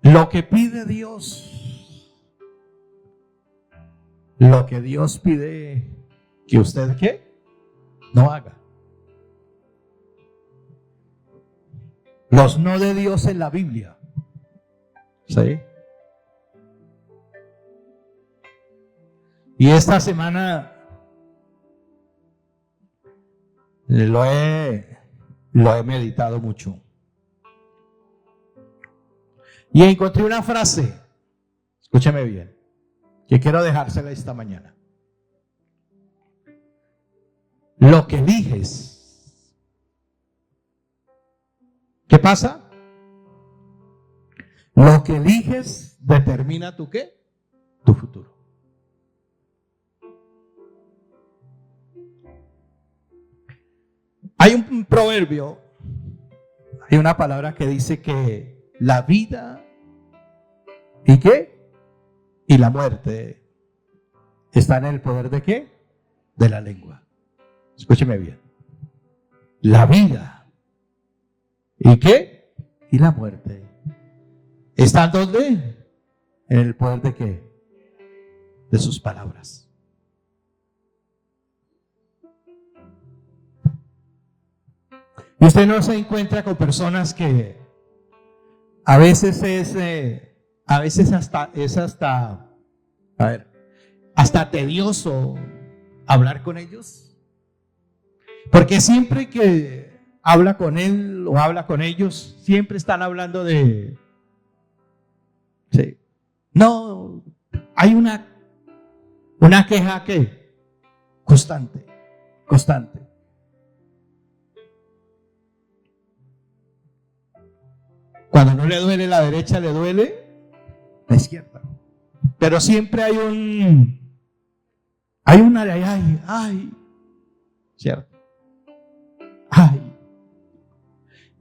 Lo que pide Dios, lo que Dios pide que usted ¿qué? No haga. Los no de Dios en la Biblia. ¿Sí? Y esta semana lo he meditado mucho. Y encontré una frase, escúcheme bien, que quiero dejársela esta mañana. Lo que eliges, ¿qué pasa? Lo que eliges determina tu ¿qué? Tu futuro. Hay un proverbio, hay una palabra que dice que la vida y qué y la muerte están en el poder de qué, de la lengua. Escúcheme bien. La vida y qué y la muerte están ¿dónde? En el poder de qué, de sus palabras. Y usted no se encuentra con personas que a veces hasta tedioso hablar con ellos. Porque siempre que habla con él o habla con ellos, siempre están hablando de... Sí. No, hay una queja que constante. Cuando no le duele la derecha, le duele la izquierda. Pero siempre hay una de ay, ¿cierto? Ay.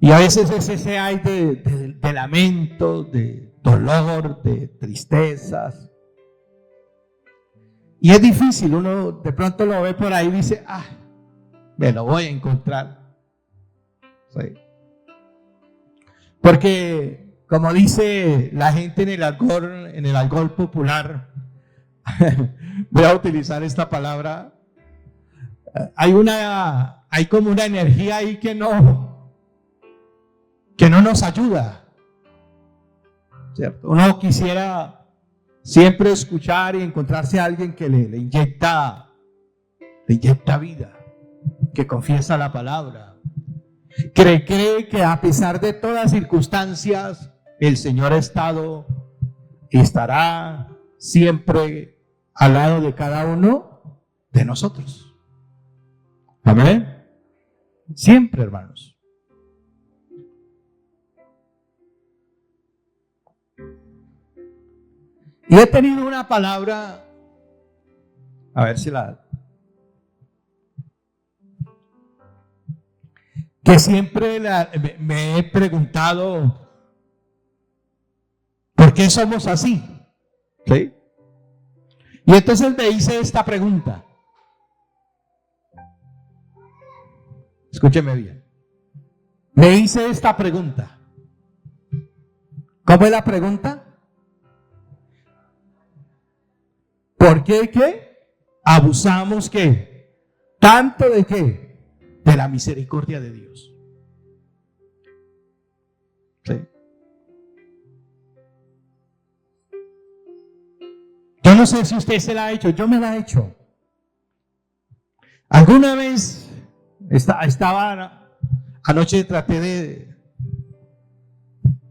Y a veces es ese ay de lamento, de dolor, de tristezas. Y es difícil, uno de pronto lo ve por ahí y dice, me lo voy a encontrar. Sí. Porque, como dice la gente en el argot popular, voy a utilizar esta palabra, hay como una energía ahí que no nos ayuda, ¿cierto? Uno quisiera siempre escuchar y encontrarse a alguien que le inyecta vida, que confiesa la palabra. Cree que a pesar de todas circunstancias, el Señor ha estado y estará siempre al lado de cada uno de nosotros. Amén. Siempre, hermanos. Y he tenido una palabra, a ver si que siempre me he preguntado, ¿por qué somos así? ¿Sí? Y entonces me hice esta pregunta. Escúcheme bien. Me hice esta pregunta. ¿Cómo es la pregunta? ¿Por qué abusamos qué? ¿Tanto de qué? De la misericordia de Dios. ¿Sí? Yo no sé si usted se la ha hecho, yo me la he hecho. Alguna vez anoche traté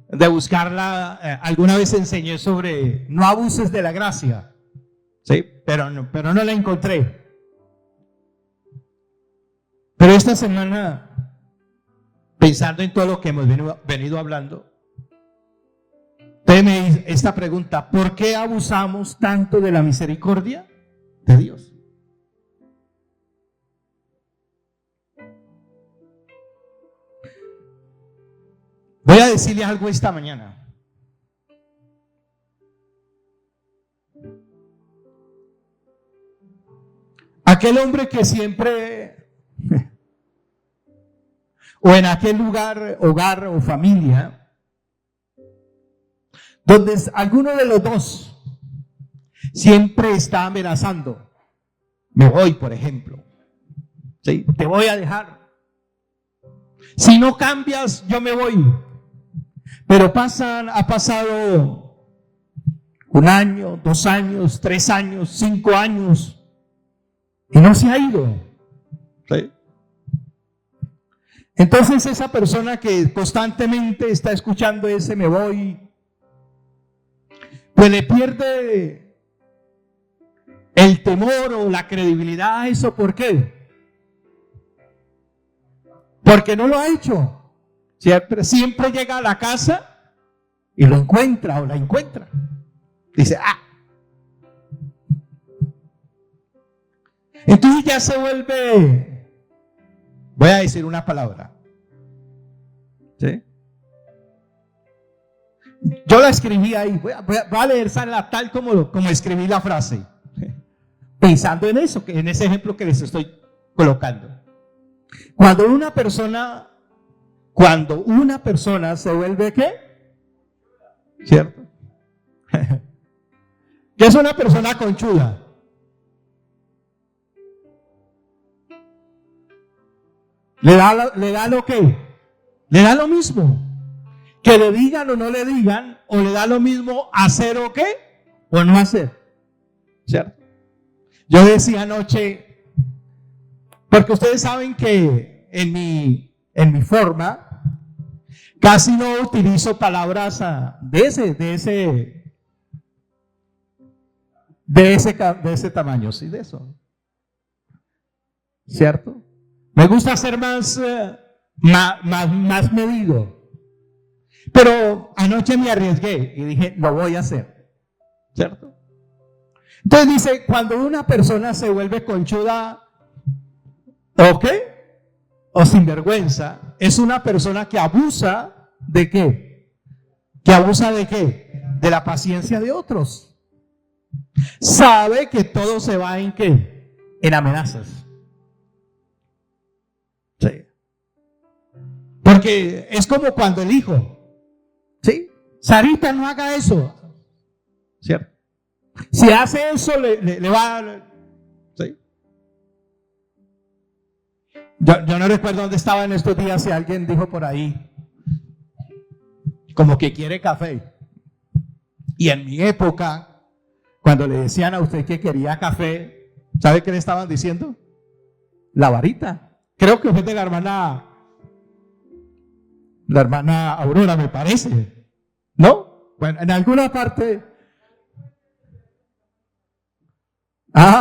de buscarla, alguna vez enseñé sobre no abuses de la gracia, ¿sí? Pero no la encontré. Pero esta semana, pensando en todo lo que hemos venido hablando, me hice esta pregunta: ¿por qué abusamos tanto de la misericordia de Dios? Voy a decirle algo esta mañana. Aquel hombre que siempre, o en aquel lugar, hogar o familia, donde alguno de los dos siempre está amenazando. Me voy, por ejemplo. ¿Sí? Te voy a dejar. Si no cambias, yo me voy. Pero ha pasado 1 año, 2 años, 3 años, 5 años y no se ha ido. ¿Sí? Entonces esa persona que constantemente está escuchando ese me voy, pues le pierde el temor o la credibilidad a eso. ¿Por qué? Porque no lo ha hecho. Siempre llega a la casa y lo encuentra o la encuentra. Dice, Entonces ya se vuelve, voy a decir una palabra. ¿Sí? Yo la escribí ahí, voy a leer tal como escribí la frase. Pensando en eso, en ese ejemplo que les estoy colocando. Cuando una persona se vuelve ¿qué? ¿Cierto? ¿Qué es una persona conchuda? Le da lo que, le da lo mismo. Que le digan o no le digan, o le da lo mismo hacer o qué, o no hacer. ¿Cierto? Yo decía anoche, porque ustedes saben que en mi forma, casi no utilizo palabras de ese tamaño, sí, de eso. ¿Cierto? Me gusta ser más medido. Pero anoche me arriesgué y dije, lo voy a hacer. ¿Cierto? Entonces dice, cuando una persona se vuelve conchuda, ¿o qué? O sinvergüenza, es una persona que abusa ¿de qué? ¿Que abusa de qué? De la paciencia de otros. Sabe que todo se va en ¿qué? En amenazas. Sí. Porque es como cuando el hijo, ¿sí? Sarita, no haga eso. ¿Cierto? Si hace eso, le va. ¿Sí? Yo no recuerdo dónde estaba en estos días, si alguien dijo por ahí, como que quiere café. Y en mi época, cuando le decían a usted que quería café, ¿sabe qué le estaban diciendo? La varita. Creo que fue de la hermana Aurora, me parece. ¿No? Bueno, en alguna parte.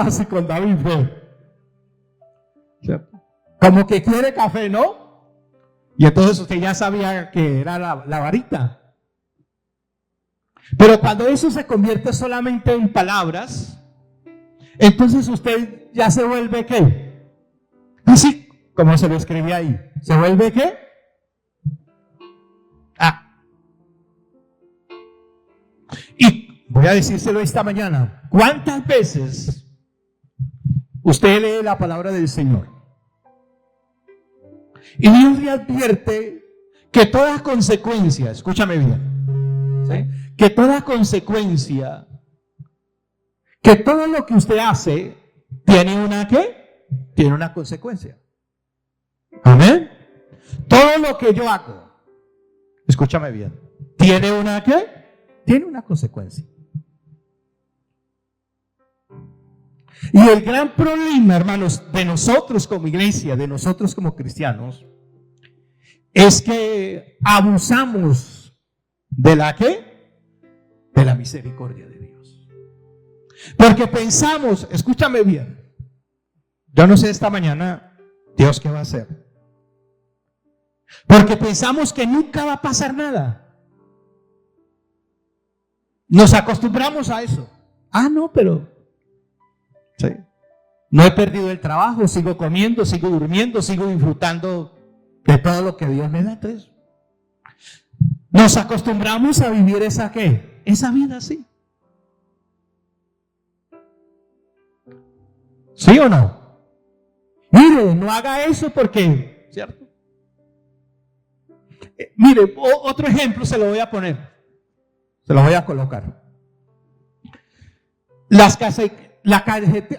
Sí, con David fue. ¿Cierto? Como que quiere café, ¿no? Y entonces usted ya sabía que era la varita. Pero cuando eso se convierte solamente en palabras, entonces usted ya se vuelve ¿qué? Así como se lo escribí ahí. ¿Se vuelve qué? Y voy a decírselo esta mañana. ¿Cuántas veces usted lee la palabra del Señor y Dios le advierte que toda consecuencia, escúchame bien, ¿sí? Que toda consecuencia, que todo lo que usted hace tiene una ¿qué? Tiene una consecuencia. Amén. Todo lo que yo hago, escúchame bien, tiene una ¿qué? Tiene una consecuencia. Y el gran problema, hermanos, de nosotros como iglesia, de nosotros como cristianos, es que abusamos de la ¿qué? De la misericordia de Dios. Porque pensamos, escúchame bien, yo no sé esta mañana Dios qué va a hacer. Porque pensamos que nunca va a pasar nada. Nos acostumbramos a eso. No, pero sí, no he perdido el trabajo, sigo comiendo, sigo durmiendo, sigo disfrutando de todo lo que Dios me da. Entonces, nos acostumbramos a vivir esa ¿qué? Esa vida así. ¿Sí o no? Mire, no haga eso porque, ¿cierto? Mire, otro ejemplo se lo voy a poner. Se lo voy a colocar.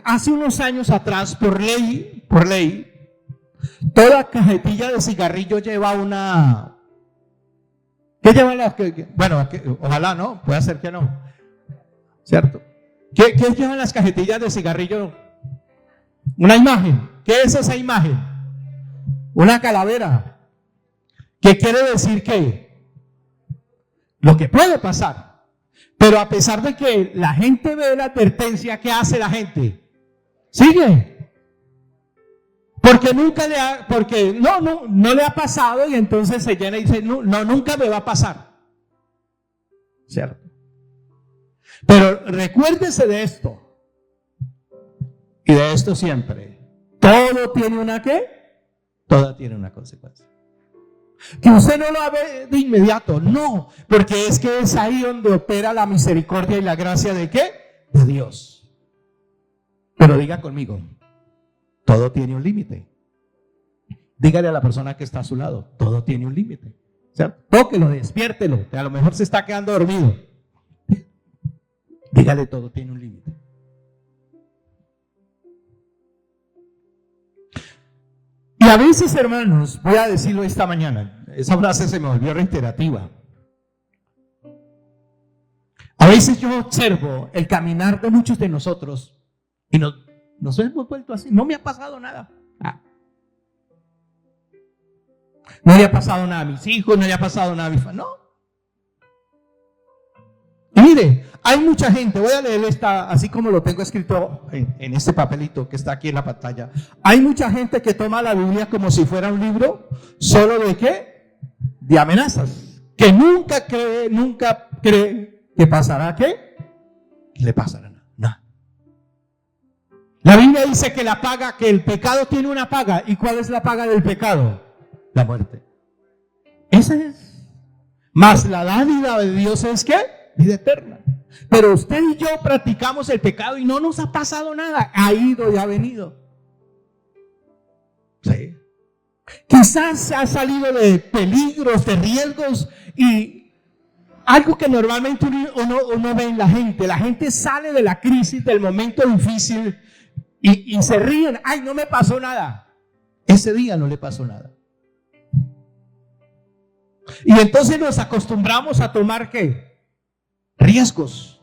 Hace unos años atrás, por ley, toda cajetilla de cigarrillo lleva una... ¿Qué llevan las que? Bueno, ojalá no, puede ser que no. ¿Cierto? ¿Qué llevan las cajetillas de cigarrillo? Una imagen. ¿Qué es esa imagen? Una calavera. ¿Qué quiere decir que? Lo que puede pasar. Pero a pesar de que la gente ve la advertencia, ¿qué hace la gente? Sigue. Porque no le ha pasado y entonces se llena y dice, no, nunca me va a pasar. ¿Cierto? Pero recuérdese de esto. Y de esto siempre. Todo tiene una ¿qué? Todo tiene una consecuencia. Que usted no lo ve de inmediato, no, porque es que es ahí donde opera la misericordia y la gracia de ¿qué? De Dios. Pero diga conmigo, todo tiene un límite. Dígale a la persona que está a su lado, todo tiene un límite. ¿Cierto? Tóquelo, despiértelo, que a lo mejor se está quedando dormido. Dígale, todo tiene un límite. Y a veces, hermanos, voy a decirlo esta mañana, esa frase se me volvió reiterativa. A veces yo observo el caminar de muchos de nosotros y nos hemos vuelto así. No me ha pasado nada. No le ha pasado nada a mis hijos, no le ha pasado nada a mi familia. No. Y mire, hay mucha gente, voy a leer esta, así como lo tengo escrito en este papelito que está aquí en la pantalla. Hay mucha gente que toma la Biblia como si fuera un libro solo de ¿qué? De amenazas. Que nunca cree que pasará ¿qué? Que le pasará nada. La Biblia dice que el pecado tiene una paga. ¿Y cuál es la paga del pecado? La muerte. Esa es. Mas la dádiva de Dios es ¿qué? Vida eterna. Pero usted y yo practicamos el pecado y no nos ha pasado nada. Ha ido y ha venido. Sí. Quizás ha salido de peligros, de riesgos y algo que normalmente uno ve en la gente. La gente sale de la crisis, del momento difícil y se ríen. Ay, no me pasó nada. Ese día no le pasó nada. Y entonces nos acostumbramos a tomar ¿qué? Riesgos.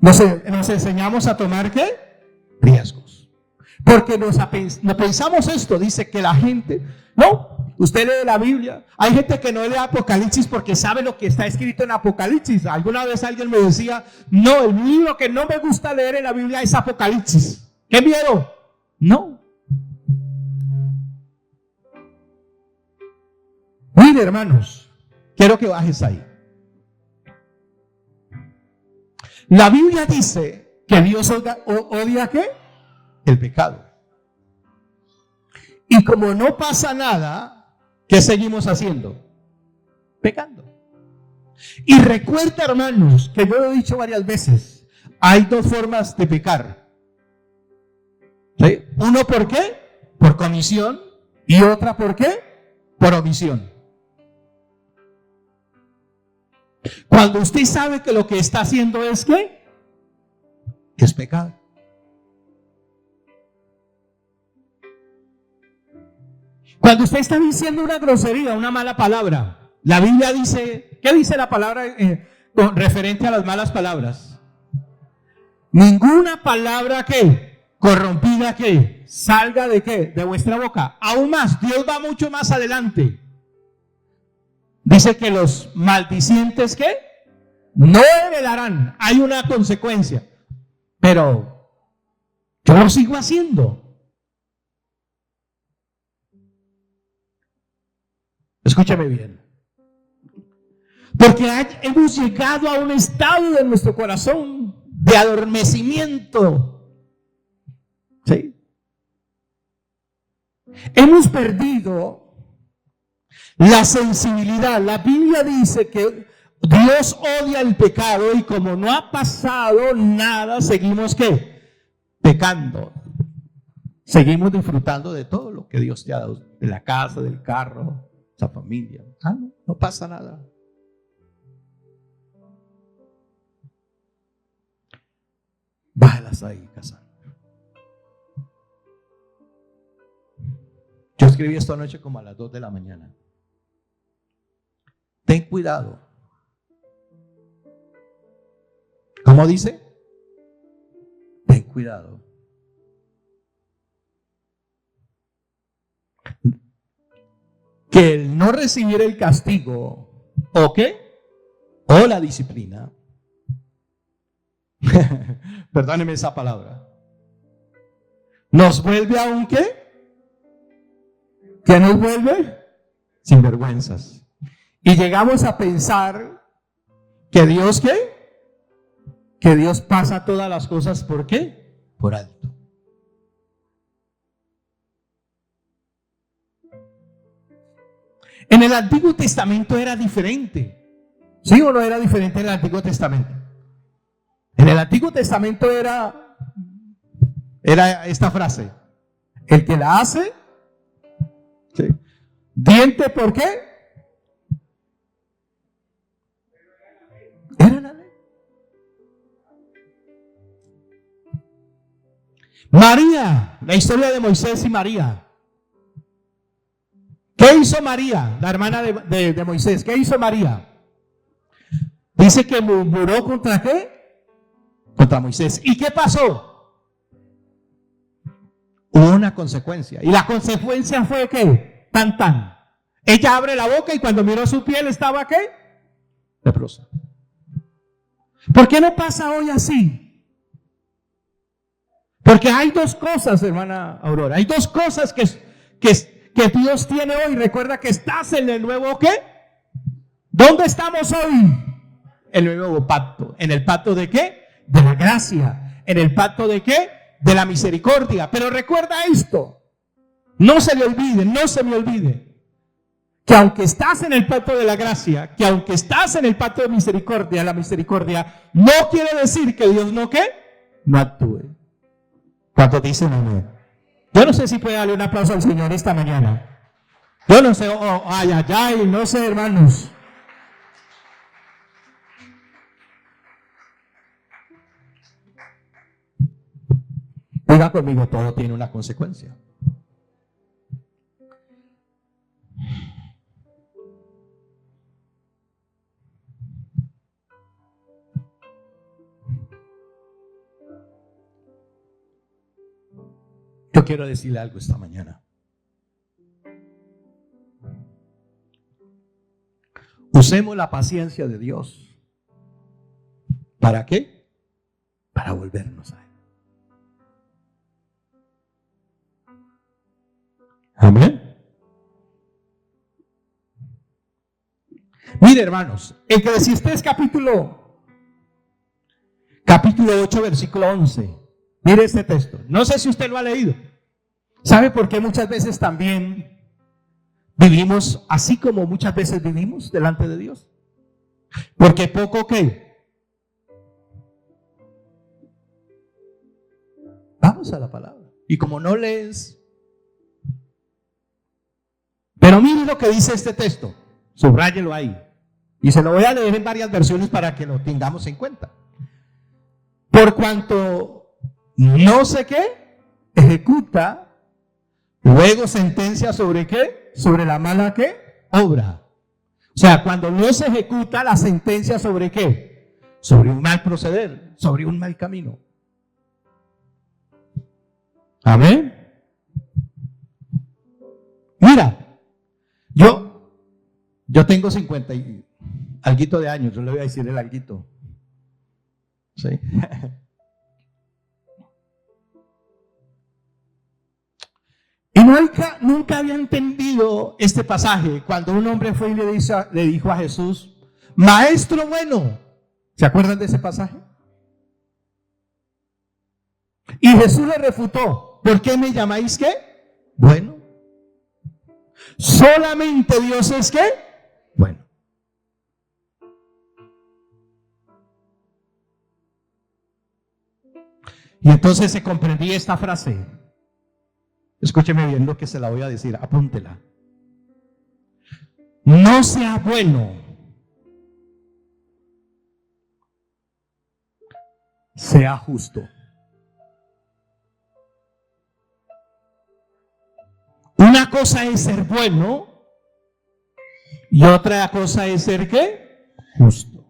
Nos enseñamos a tomar ¿qué? Riesgos. Porque no pensamos esto, dice que la gente, no, usted lee la Biblia, hay gente que no lee Apocalipsis porque sabe lo que está escrito en Apocalipsis. Alguna vez alguien me decía, no, el libro que no me gusta leer en la Biblia es Apocalipsis. ¿Qué miedo? No. Mire, hermanos, quiero que bajes ahí. La Biblia dice que Dios odia ¿qué? El pecado. Y como no pasa nada, ¿qué seguimos haciendo? Pecando. Y recuerda, hermanos, que yo lo he dicho varias veces, hay dos formas de pecar. ¿Sí? Uno, ¿por qué? Por comisión. Y otra, ¿por qué? Por omisión. Cuando usted sabe que lo que está haciendo es ¿qué? Es pecado. Cuando usted está diciendo una grosería, una mala palabra, la Biblia dice, ¿qué dice la palabra referente a las malas palabras? Ninguna palabra que corrompida que salga de qué, de vuestra boca. Aún más, Dios va mucho más adelante. Dice que los maldicientes ¿qué? No heredarán. Hay una consecuencia. Pero yo lo sigo haciendo. Escúchame bien. Porque hemos llegado a un estado de nuestro corazón de adormecimiento. ¿Sí? Hemos perdido la sensibilidad. La Biblia dice que Dios odia el pecado y como no ha pasado nada, seguimos ¿qué? Pecando. Seguimos disfrutando de todo lo que Dios te ha dado, de la casa, del carro, esa familia. No pasa nada. Bájalas ahí, Cassandra. Yo escribí esta noche como a las 2 de la mañana. Ten cuidado. ¿Cómo dice? Ten cuidado. Que el no recibir el castigo, ¿o qué? O la disciplina. Perdóneme esa palabra. ¿Nos vuelve a un qué? ¿Qué nos vuelve? Sinvergüenzas. Y llegamos a pensar que Dios ¿qué? Que Dios pasa todas las cosas ¿por qué? Por alto. En el Antiguo Testamento era diferente. ¿Sí o no era diferente en el Antiguo Testamento? En el Antiguo Testamento era esta frase: el que la hace, ¿sí? Diente, ¿por qué? Era la ley. María, la historia de Moisés y María. ¿Qué hizo María, la hermana de Moisés? ¿Qué hizo María? Dice que murmuró contra ¿qué? Contra Moisés. ¿Y qué pasó? Hubo una consecuencia. Y la consecuencia fue ¿qué? Tan. Ella abre la boca y cuando miró su piel estaba ¿qué? Leprosa. ¿Por qué no pasa hoy así? Porque hay dos cosas, hermana Aurora. Hay dos cosas que Dios tiene hoy. Recuerda que estás en el nuevo ¿qué? ¿Dónde estamos hoy? El nuevo pacto. ¿En el pacto de qué? De la gracia. ¿En el pacto de qué? De la misericordia. Pero recuerda esto. No se le olvide, no se me olvide. Que aunque estás en el pacto de la gracia, que aunque estás en el pacto de misericordia, la misericordia, no quiere decir que Dios no ¿qué? No actúe. ¿Cuántos dicen amén? Yo no sé si puede darle un aplauso al Señor esta mañana. Yo no sé, ay, no sé, hermanos. Diga conmigo, todo tiene una consecuencia. Yo quiero decirle algo esta mañana. Usemos la paciencia de Dios. ¿Para qué? Para volvernos a Él. Amén. Mire, hermanos, Eclesiastés capítulo 8, versículo 11. Mire este texto. No sé si usted lo ha leído. ¿Sabe por qué muchas veces también vivimos así como muchas veces vivimos delante de Dios? Porque poco ¿qué? Vamos a la palabra. Y como no lees. Pero mire lo que dice este texto. Subráyelo ahí. Y se lo voy a leer en varias versiones para que lo tengamos en cuenta. Por cuanto no sé qué ejecuta, luego sentencia sobre qué, sobre la mala qué obra. O sea, cuando no se ejecuta la sentencia sobre qué, sobre un mal proceder, sobre un mal camino. Amén. Mira, yo tengo 50 y alguito de años, yo le voy a decir el alguito. ¿Sí? Y nunca había entendido este pasaje cuando un hombre fue y le dijo a Jesús, maestro bueno. ¿Se acuerdan de ese pasaje? Y Jesús le refutó, ¿por qué me llamáis qué? Bueno. Solamente Dios es qué? Bueno. Y entonces se comprendía esta frase. Escúcheme bien lo que se la voy a decir, apúntela. No sea bueno, sea justo. Una cosa es ser bueno y otra cosa es ser ¿qué? Justo.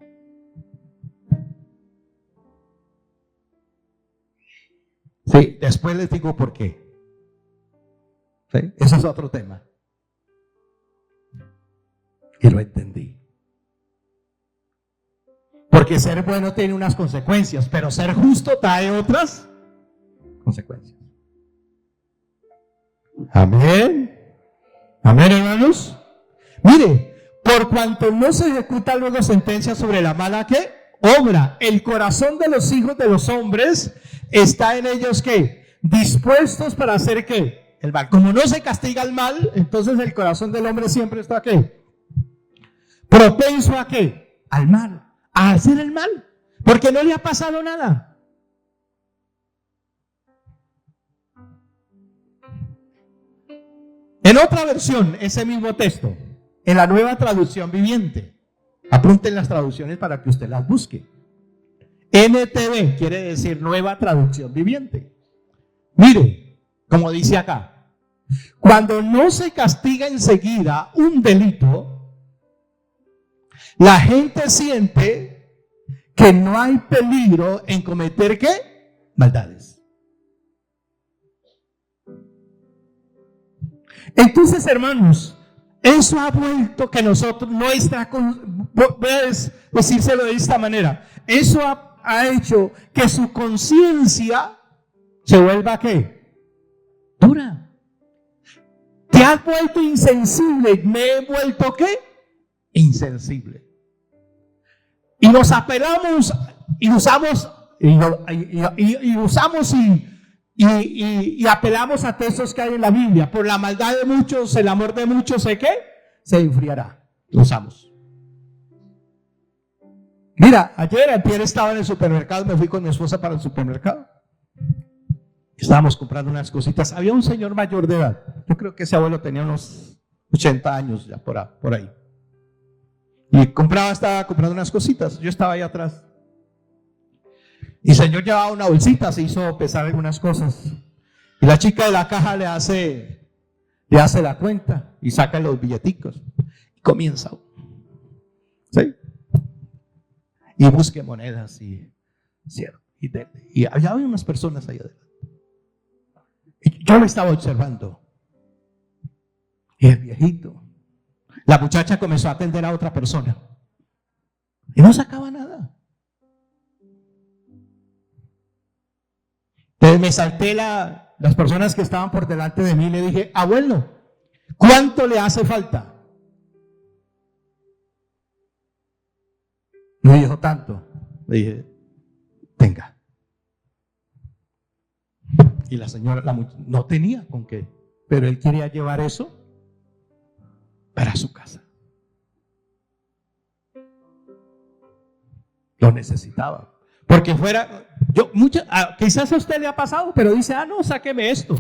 Sí, después les digo por qué. ¿Sí? Eso es otro tema. Y lo entendí. Porque ser bueno tiene unas consecuencias, pero ser justo trae otras consecuencias. Amén. Amén, hermanos. Mire, por cuanto no se ejecuta luego sentencia sobre la mala ¿qué? Obra, el corazón de los hijos de los hombres está en ellos ¿qué? Dispuestos para hacer ¿qué? El mal. Como no se castiga el mal, entonces el corazón del hombre siempre está ¿qué? Propenso a ¿qué? Al mal, a hacer el mal, porque no le ha pasado nada. En otra versión, ese mismo texto, en la Nueva Traducción Viviente, apunten las traducciones para que usted las busque. NTV quiere decir Nueva Traducción Viviente. Mire, como dice acá, cuando no se castiga enseguida un delito, la gente siente que no hay peligro en cometer ¿qué? Maldades. Entonces, hermanos, eso ha vuelto que nosotros, voy a decírselo de esta manera, eso ha hecho que su conciencia se vuelva ¿qué? Dura. Te has vuelto insensible, me he vuelto ¿qué? Insensible. Y nos apelamos y usamos y apelamos a textos que hay en la Biblia. Por la maldad de muchos, el amor de muchos, ¿sé qué? Se enfriará. Lo usamos. Mira, ayer estaba en el supermercado, me fui con mi esposa para el supermercado. Estábamos comprando unas cositas. Había un señor mayor de edad. Yo creo que ese abuelo tenía unos 80 años ya por ahí. Y estaba comprando unas cositas. Yo estaba ahí atrás. Y el señor llevaba una bolsita, se hizo pesar algunas cosas. Y la chica de la caja le hace la cuenta y saca los billeticos. Y comienza. ¿Sí? Y busque monedas y cierto. Y había unas personas ahí adelante. Y yo lo estaba observando. Y el viejito. La muchacha comenzó a atender a otra persona. Y no sacaba nada. Entonces me salté las personas que estaban por delante de mí y le dije, abuelo, ¿cuánto le hace falta? Me dijo tanto. Le dije, tenga. Y la señora no tenía con qué, pero él quería llevar eso para su casa. Lo necesitaba. Porque quizás a usted le ha pasado, pero dice, no, sáqueme esto.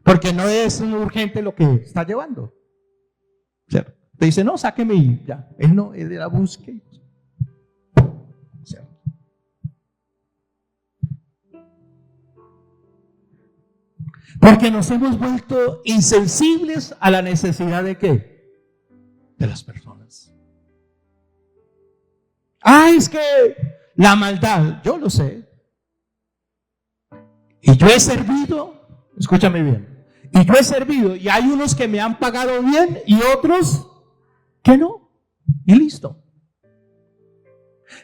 Porque no es urgente lo que está llevando. ¿Cierto? Te dice, no, sáqueme y ya. Él la busque. ¿Cierto? Porque nos hemos vuelto insensibles a la necesidad de ¿qué? De las personas. Es que la maldad, yo lo sé. Y yo he servido, escúchame bien, y yo he servido, y hay unos que me han pagado bien y otros que no. Y listo.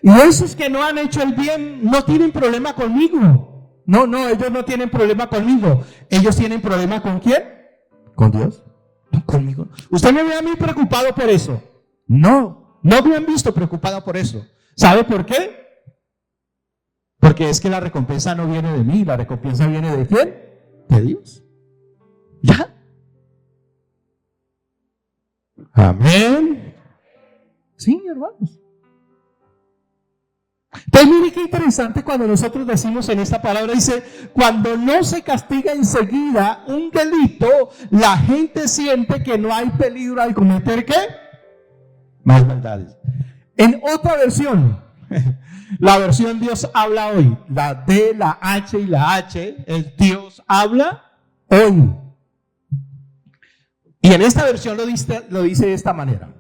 Y esos que no han hecho el bien no tienen problema conmigo. No, ellos no tienen problema conmigo. Ellos tienen problema ¿con quién? Con Dios. No conmigo. ¿Usted me ve a mí preocupado por eso? No me han visto preocupado por eso. ¿Sabe por qué? Porque es que la recompensa no viene de mí, la recompensa viene ¿de quién? De Dios. ¿Ya? Amén. Sí, hermanos. Entonces, mire qué interesante cuando nosotros decimos en esta palabra, dice, cuando no se castiga enseguida un delito, la gente siente que no hay peligro al cometer ¿qué? Más maldades. En otra versión, la versión Dios habla hoy, la D, la H y la H, es Dios habla hoy. Y en esta versión lo dice de esta manera.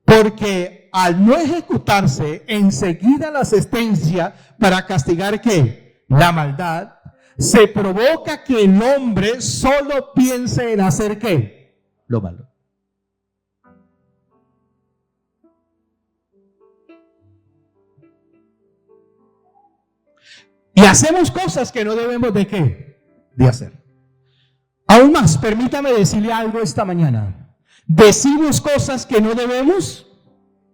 Porque al no ejecutarse enseguida la sentencia para castigar ¿qué? La maldad, se provoca que el hombre solo piense en hacer ¿qué? Lo malo. Y hacemos cosas que no debemos de ¿qué? De hacer. Aún más, permítame decirle algo esta mañana. Decimos cosas que no debemos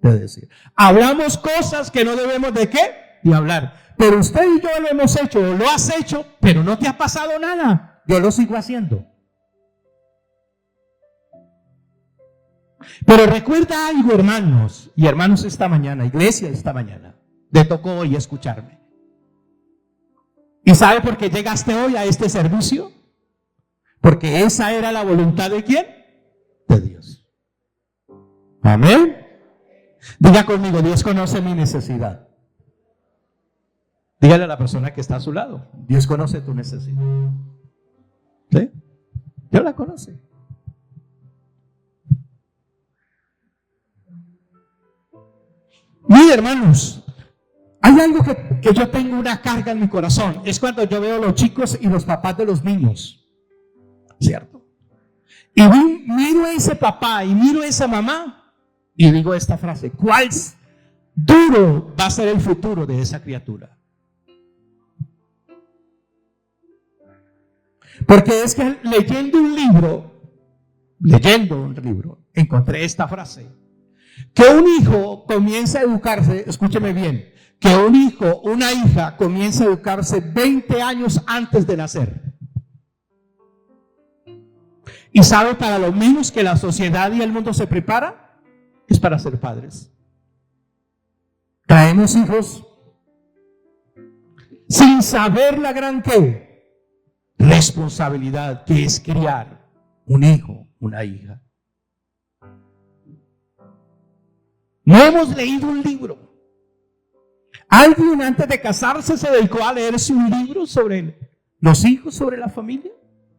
de decir. Hablamos cosas que no debemos de ¿qué? De hablar. Pero usted y yo lo hemos hecho, o lo has hecho, pero no te ha pasado nada. Yo lo sigo haciendo. Pero recuerda algo, hermanos y hermanos, esta mañana, iglesia esta mañana, te tocó hoy escucharme. ¿Y sabe por qué llegaste hoy a este servicio? Porque esa era la voluntad ¿de quién? De Dios. Amén. Diga conmigo, Dios conoce mi necesidad. Dígale a la persona que está a su lado, Dios conoce tu necesidad. ¿Sí? Dios la conoce. Mire, hermanos, hay algo que yo tengo una carga en mi corazón. Es cuando yo veo a los chicos y los papás de los niños. ¿Cierto? Y miro a ese papá y miro a esa mamá y digo esta frase: ¿cuál duro va a ser el futuro de esa criatura? Porque es que leyendo un libro, encontré esta frase: que un hijo comienza a educarse, escúcheme bien, que un hijo, una hija comienza a educarse 20 años antes de nacer. ¿Y sabe para lo menos que la sociedad y el mundo se prepara? Es para ser padres. Traemos hijos sin saber la gran ¿qué? Responsabilidad que es criar un hijo, una hija. No hemos leído un libro. ¿Alguien antes de casarse se dedicó a leerse un libro sobre los hijos, sobre la familia?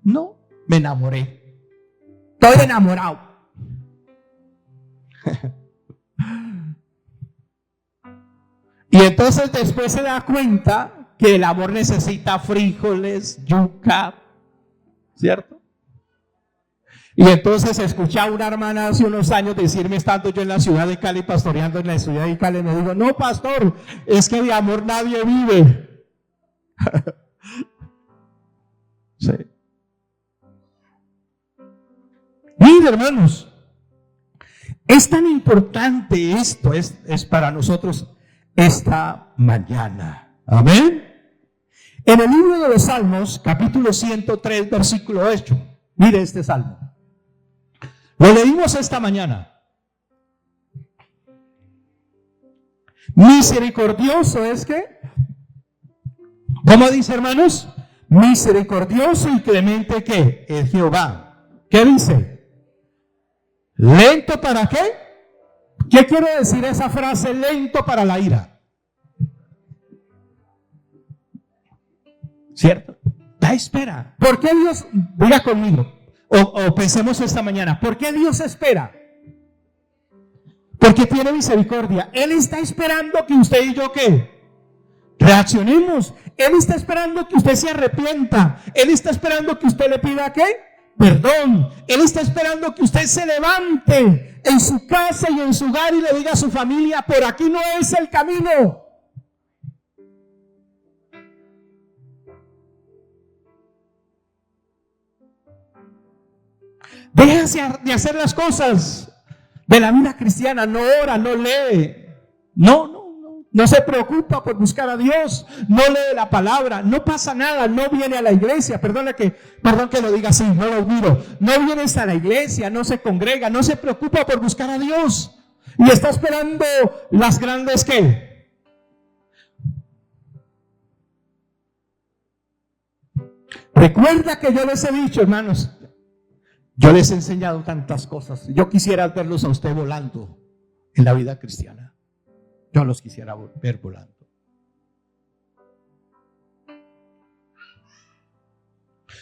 No, me enamoré. Estoy enamorado. Y entonces después se da cuenta que el amor necesita frijoles, yuca, ¿cierto? Y entonces escuché a una hermana hace unos años decirme, estando yo en la ciudad de Cali, pastoreando en la ciudad de Cali, me dijo: no, pastor, es que de amor nadie vive. Sí. Mire, hermanos, es tan importante esto, es para nosotros esta mañana. Amén. En el libro de los Salmos, capítulo 103, versículo 8, mire este salmo. Lo leímos esta mañana. Misericordioso es que, ¿cómo dice, hermanos? Misericordioso y clemente ¿qué? Es Jehová. ¿Qué dice? ¿Lento para qué? ¿Qué quiere decir esa frase, lento para la ira? ¿Cierto? Da espera. ¿Por qué Dios, diga conmigo, o pensemos esta mañana, ¿por qué Dios espera? Porque tiene misericordia. Él está esperando que usted y yo ¿qué? Reaccionemos. Él está esperando que usted se arrepienta. Él está esperando que usted le pida ¿qué? Perdón. Él está esperando que usted se levante en su casa y en su hogar y le diga a su familia: por aquí no es el camino. Déjese de hacer las cosas de la vida cristiana. No ora, no lee. No se preocupa por buscar a Dios, no lee la palabra, no pasa nada, no viene a la iglesia, perdón que lo diga así, no lo miro, no viene a la iglesia, no se congrega, no se preocupa por buscar a Dios y está esperando las grandes ¿qué? Recuerda que yo les he dicho, hermanos, yo les he enseñado tantas cosas, yo quisiera verlos a usted volando en la vida cristiana. Yo los quisiera ver volando.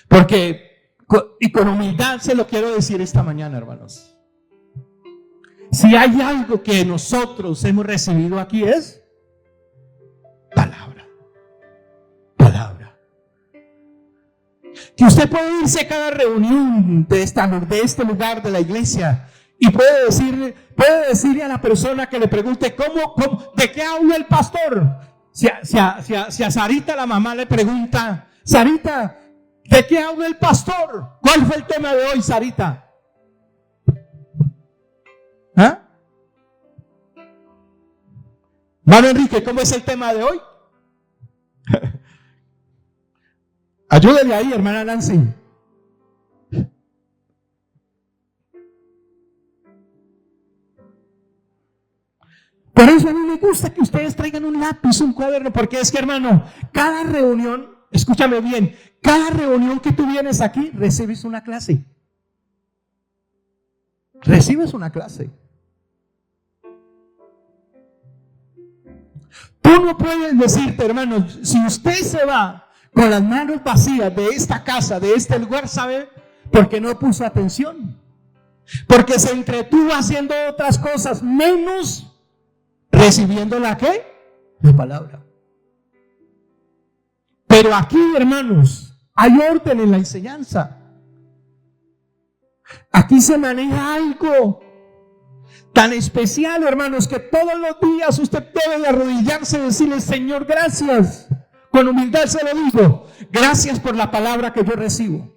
Porque Y con humildad se lo quiero decir esta mañana, hermanos. Si hay algo que nosotros hemos recibido aquí es palabra. Palabra. Que usted puede irse a cada reunión de este lugar de la iglesia y puede decirle a la persona que le pregunte ¿de qué habla el pastor? Si a Sarita, la mamá, le pregunta, Sarita, ¿de qué habla el pastor? ¿Cuál fue el tema de hoy, Sarita? ¿Ah? Hermano Enrique, ¿cómo es el tema de hoy? Ayúdenle ahí, hermana Nancy. Por eso a mí me gusta que ustedes traigan un lápiz, un cuaderno, porque es que, hermano, cada reunión, escúchame bien, cada reunión que tú vienes aquí, recibes una clase. Recibes una clase. Tú no puedes decirte, hermano, si usted se va con las manos vacías de esta casa, de este lugar, ¿sabe? Porque no puso atención. Porque se entretuvo haciendo otras cosas, menos recibiendo la palabra. Pero aquí, hermanos, hay orden en la enseñanza. Aquí se maneja algo tan especial, hermanos, que todos los días usted debe de arrodillarse y decirle, Señor, gracias. Con humildad se lo digo, gracias por la palabra que yo recibo.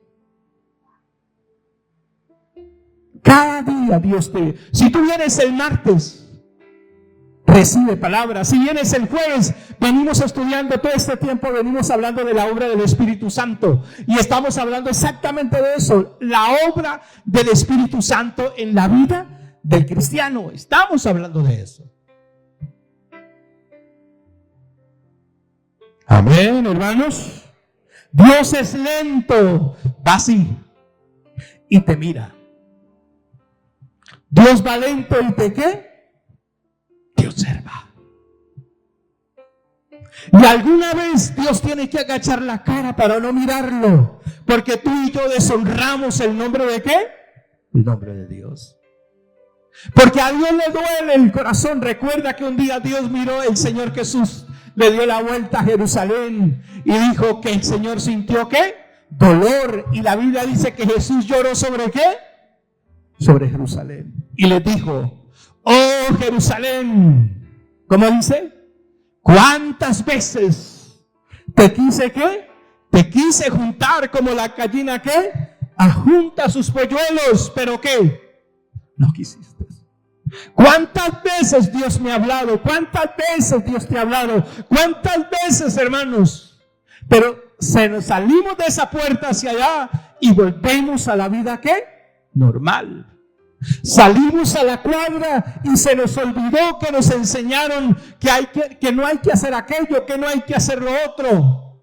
Cada día Dios te... Si tú vienes el martes, recibe palabra. Si vienes el jueves, venimos estudiando todo este tiempo, venimos hablando de la obra del Espíritu Santo. Y estamos hablando exactamente de eso, la obra del Espíritu Santo en la vida del cristiano. Estamos hablando de eso. Amén, hermanos. Dios es lento, va así y te mira. Dios va lento y te ¿qué? Te observa. Y alguna vez Dios tiene que agachar la cara para no mirarlo, porque tú y yo deshonramos el nombre de ¿qué? El nombre de Dios. Porque a Dios le duele el corazón. Recuerda que un día Dios miró, el Señor Jesús le dio la vuelta a Jerusalén y dijo que el Señor sintió ¿qué? Dolor. Y la Biblia dice que Jesús lloró ¿sobre qué? Sobre Jerusalén. Y le dijo, oh Jerusalén, ¿cómo dice? ¿Cuántas veces te quise qué? Te quise juntar como la gallina ¿qué? Ajunta sus polluelos, pero ¿qué? No quisiste. ¿Cuántas veces Dios me ha hablado? ¿Cuántas veces Dios te ha hablado? ¿Cuántas veces, hermanos? Pero salimos de esa puerta hacia allá y volvemos a la vida ¿qué? Normal. Salimos a la cuadra y se nos olvidó que nos enseñaron que no hay que hacer aquello, que no hay que hacer lo otro.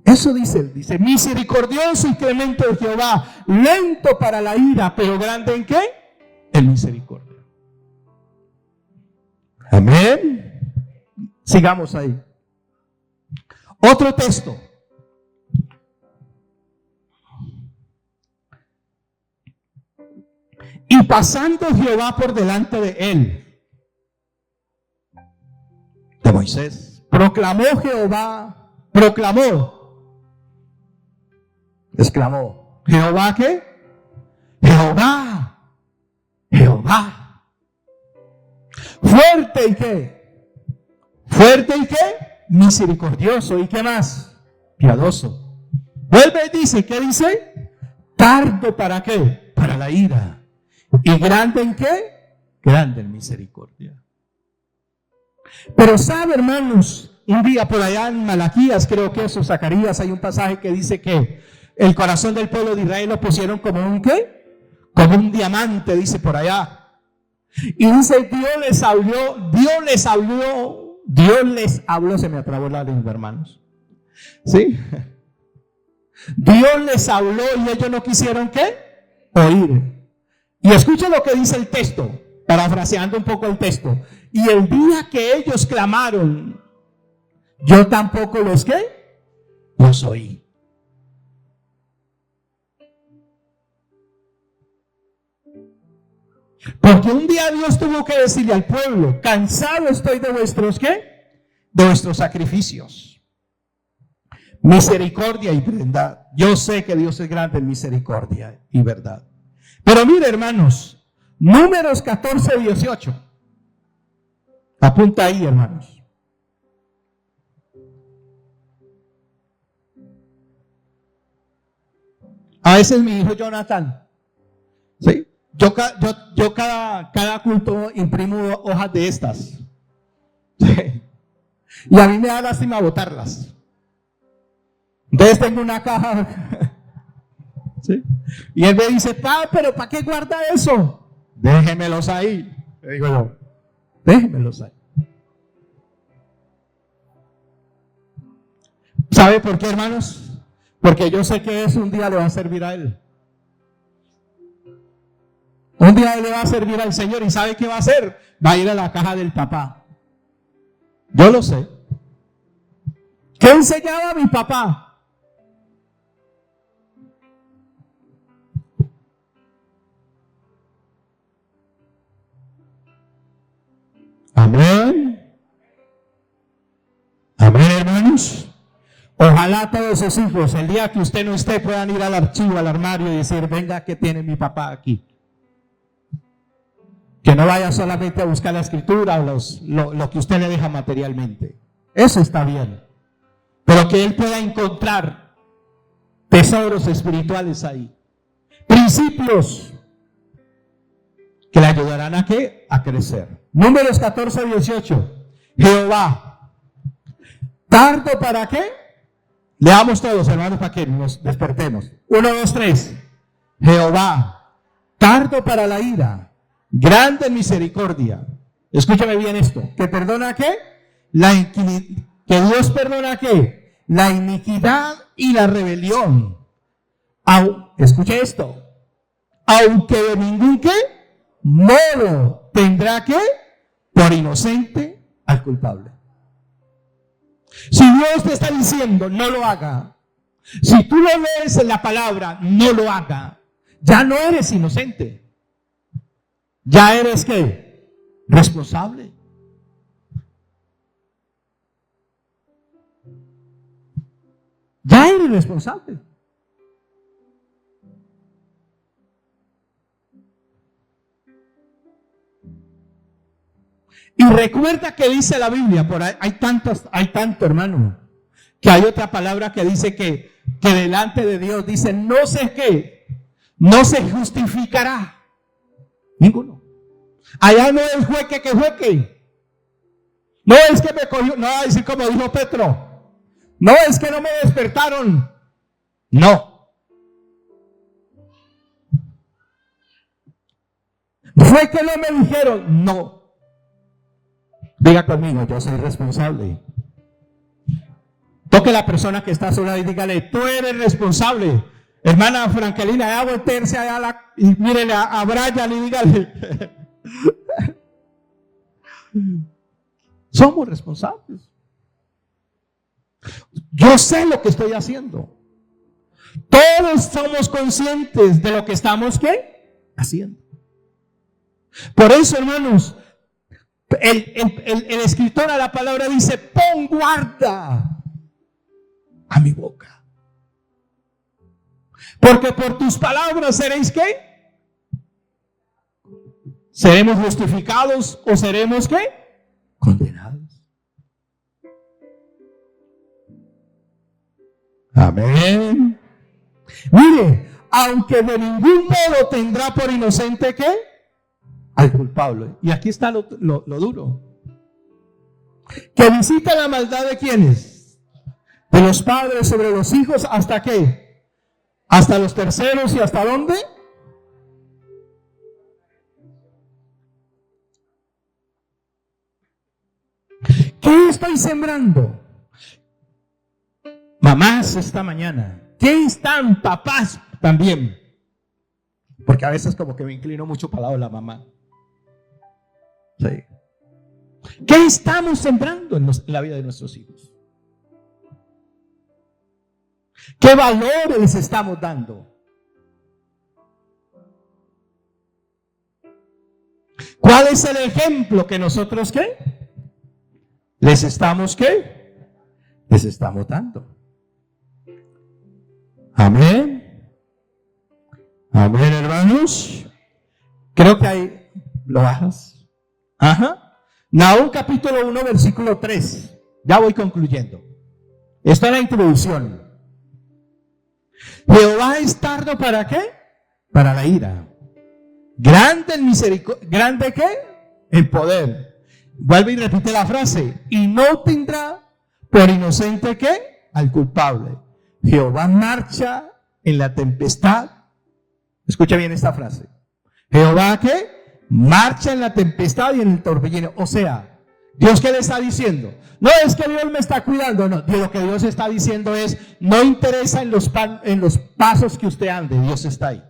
Eso dice misericordioso y clemente de Jehová, lento para la ira, pero grande ¿en qué? En misericordia. Amén. Sigamos ahí. Otro texto. Y pasando Jehová por delante de él, de Moisés, proclamó, exclamó, ¿Jehová qué? Jehová. Fuerte y qué? Fuerte y qué? Misericordioso. ¿Y qué más? Piadoso. Vuelve y dice, ¿qué dice? Tardo para qué? Para la ira. ¿Y grande en qué? Grande en misericordia. Pero sabe, hermanos, un día por allá en Malaquías, creo que eso, Zacarías, hay un pasaje que dice que el corazón del pueblo de Israel lo pusieron como un ¿qué? Como un diamante, dice por allá. Y dice, Dios les habló, se me atrabó la lengua, hermanos. ¿Sí? Dios les habló y ellos no quisieron ¿qué? Oír. Y escuchen lo que dice el texto, parafraseando un poco el texto. Y el día que ellos clamaron, yo tampoco los ¿qué? Los oí. Porque un día Dios tuvo que decirle al pueblo: cansado estoy de vuestros, ¿qué? De vuestros sacrificios. Misericordia y verdad. Yo sé que Dios es grande en misericordia y verdad. Pero mire, hermanos, Números 14:18. Apunta ahí, hermanos. A veces mi hijo Jonathan, ¿sí? Yo cada culto imprimo hojas de estas. ¿Sí? Y a mí me da lástima botarlas. Entonces tengo una caja. ¿Sí? Y él me dice: pa, pero ¿para qué guarda eso? Déjemelos ahí. Le digo yo: déjemelos ahí. ¿Sabe por qué, hermanos? Porque yo sé que eso un día le va a servir a él. Un día le va a servir al Señor. ¿Y sabe qué va a hacer? Va a ir a la caja del papá. Yo lo sé. ¿Qué enseñaba mi papá? Amén. Amén, hermanos. Ojalá todos sus hijos, el día que usted no esté, puedan ir al archivo, al armario y decir: venga, ¿qué tiene mi papá aquí? Que no vaya solamente a buscar la escritura o lo que usted le deja materialmente. Eso está bien. Pero que él pueda encontrar tesoros espirituales ahí. Principios que le ayudarán a ¿qué? A crecer. Números 14:18. Jehová, ¿tardo para qué? Leamos todos, hermanos, para que nos despertemos. 1, 2, 3. Jehová, tardo para la ira, grande en misericordia. Escúchame bien esto. ¿Que perdona qué? Que Dios perdona qué? La iniquidad y la rebelión. Escuche esto. Aunque de ningún qué modo tendrá que por inocente al culpable. Si Dios te está diciendo no lo haga, si tú lo lees en la palabra no lo haga, ya no eres inocente. Ya eres ¿qué? Responsable. Ya eres responsable. Y recuerda que dice la Biblia, por ahí hay tanto, hermano, que hay otra palabra que dice que delante de Dios dice: no sé qué, no se justificará ninguno. Allá no es jueque que jueque. No es que me cogió, no va a decir como dijo Petro. No es que no me despertaron. No. Fue que no me dijeron. No. Diga conmigo: yo soy responsable. Toque a la persona que está sola y dígale: tú eres responsable. Hermana Frankelina, ya voltearse allá y mírele a Brian y dígale: somos responsables. Yo sé lo que estoy haciendo. Todos somos conscientes de lo que estamos ¿qué? Haciendo. Por eso, hermanos, el escritor a la palabra dice: pon guarda a mi boca, porque por tus palabras seréis ¿qué? ¿Seremos justificados o seremos ¿qué? Condenados. Amén. Mire, aunque de ningún modo tendrá por inocente ¿qué? Al culpable. Y aquí está lo duro. Que visita la maldad de ¿quiénes? De los padres sobre los hijos. ¿Hasta qué? Hasta los terceros. ¿Y hasta dónde? ¿Qué estoy sembrando? Mamás esta mañana. ¿Qué están papás también? Porque a veces como que me inclino mucho para el lado de la mamá. Sí. ¿Qué estamos sembrando en la vida de nuestros hijos? ¿Qué valores les estamos dando? ¿Cuál es el ejemplo que nosotros qué? Les estamos qué? Les estamos dando. Amén. Amén, hermanos. Creo que ahí lo bajas. Ajá. Nahum capítulo 1, versículo 3. Ya voy concluyendo. Esta es la introducción. Jehová es tardo ¿para qué? Para la ira. Grande en misericordia. ¿Grande qué? En poder. Vuelve y repite la frase. Y no tendrá por inocente ¿qué? Al culpable. Jehová marcha en la tempestad. Escucha bien esta frase. Jehová ¿qué? Marcha en la tempestad y en el torbellino. O sea, ¿Dios qué le está diciendo? No es que Dios me está cuidando, no. Lo que Dios está diciendo es, no interesa en los pasos que usted ande, Dios está ahí.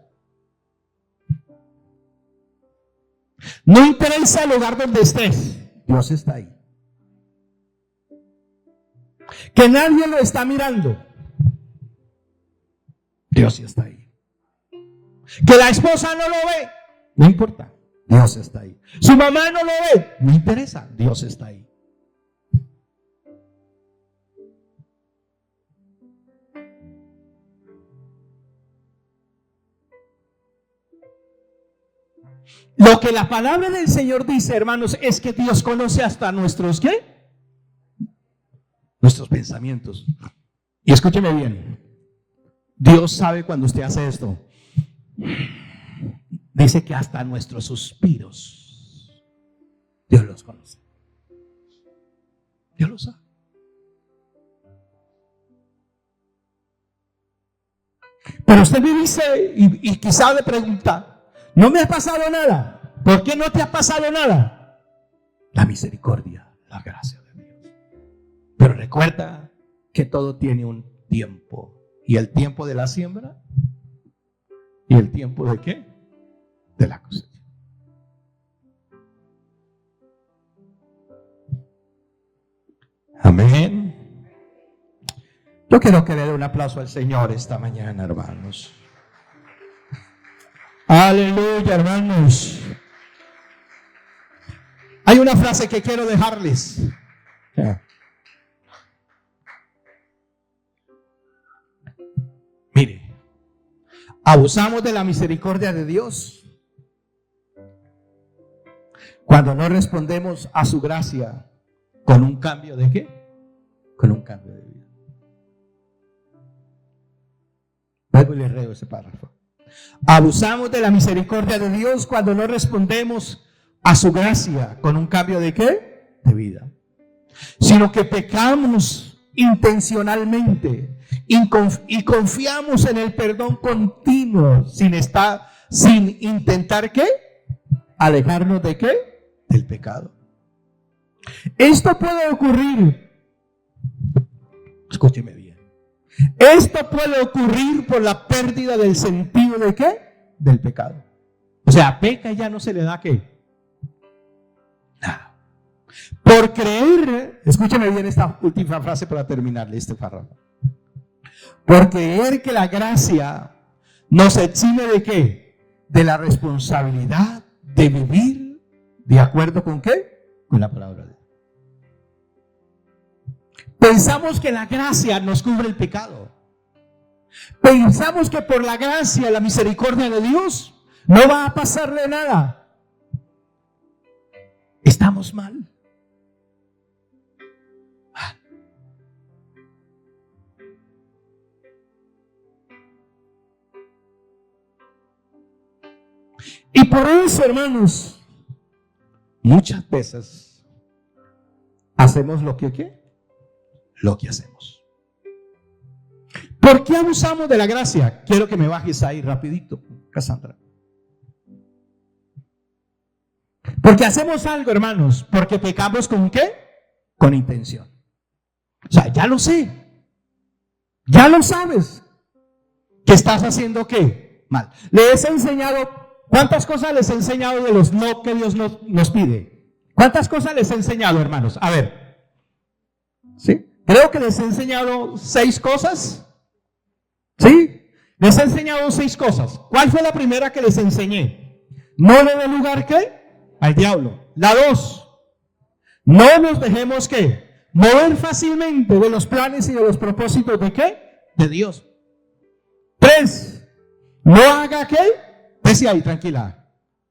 No interesa el lugar donde estés, Dios está ahí. Que nadie lo está mirando, Dios sí está ahí. Que la esposa no lo ve, no importa, Dios está ahí. Su mamá no lo ve, no interesa, Dios está ahí. Lo que la palabra del Señor dice, hermanos, es que Dios conoce hasta nuestros ¿qué? Nuestros pensamientos. Y escúcheme bien. Dios sabe cuando usted hace esto. Dice que hasta nuestros suspiros Dios los conoce. Dios lo sabe. Pero usted me dice y quizá le pregunta, no me ha pasado nada. ¿Por qué no te ha pasado nada? La misericordia, la gracia de Dios. Pero recuerda que todo tiene un tiempo. ¿Y el tiempo de la siembra? ¿Y el tiempo de qué? De la cosecha. Amén. Yo quiero que le dé un aplauso al Señor esta mañana, hermanos. Aleluya, hermanos. Hay una frase que quiero dejarles. Mire, abusamos de la misericordia de Dios cuando no respondemos a su gracia con un cambio de ¿qué? Con un cambio de vida. Luego le leo ese párrafo. Abusamos de la misericordia de Dios cuando no respondemos a su gracia con un cambio de ¿qué? De vida. Sino que pecamos intencionalmente y confiamos en el perdón continuo sin intentar ¿qué? Alejarnos de ¿qué? Del pecado. Esto puede ocurrir, escúcheme bien, esto puede ocurrir por la pérdida del sentido de ¿qué? Del pecado. O sea, peca y ya no se le da ¿qué? Nada. Por creer, escúcheme bien esta última frase para terminarle este párrafo. Por creer que la gracia nos exime de ¿qué? De la responsabilidad de vivir de acuerdo con ¿qué? Con la palabra de Dios. Pensamos que la gracia nos cubre el pecado. Pensamos que por la gracia, la misericordia de Dios, no va a pasarle nada. Estamos mal. Y por eso, hermanos, muchas veces hacemos lo que ¿qué? Lo que hacemos. ¿Por qué abusamos de la gracia? Quiero que me bajes ahí rapidito, Cassandra. Porque hacemos algo, hermanos, porque pecamos ¿con qué? Con intención. O sea, ya lo sé. Ya lo sabes. Que estás haciendo ¿qué? Mal. Les he enseñado, ¿cuántas cosas les he enseñado de los no que Dios nos pide? ¿Cuántas cosas les he enseñado, hermanos? A ver. ¿Sí? Creo que les he enseñado 6 cosas. ¿Sí? Les he enseñado 6 cosas. ¿Cuál fue la primera que les enseñé? No le dé lugar ¿qué? al diablo. La 2, no nos dejemos ¿qué? Mover fácilmente de los planes y de los propósitos ¿de qué? De Dios. 3, no haga ¿qué? Decía ahí, tranquila.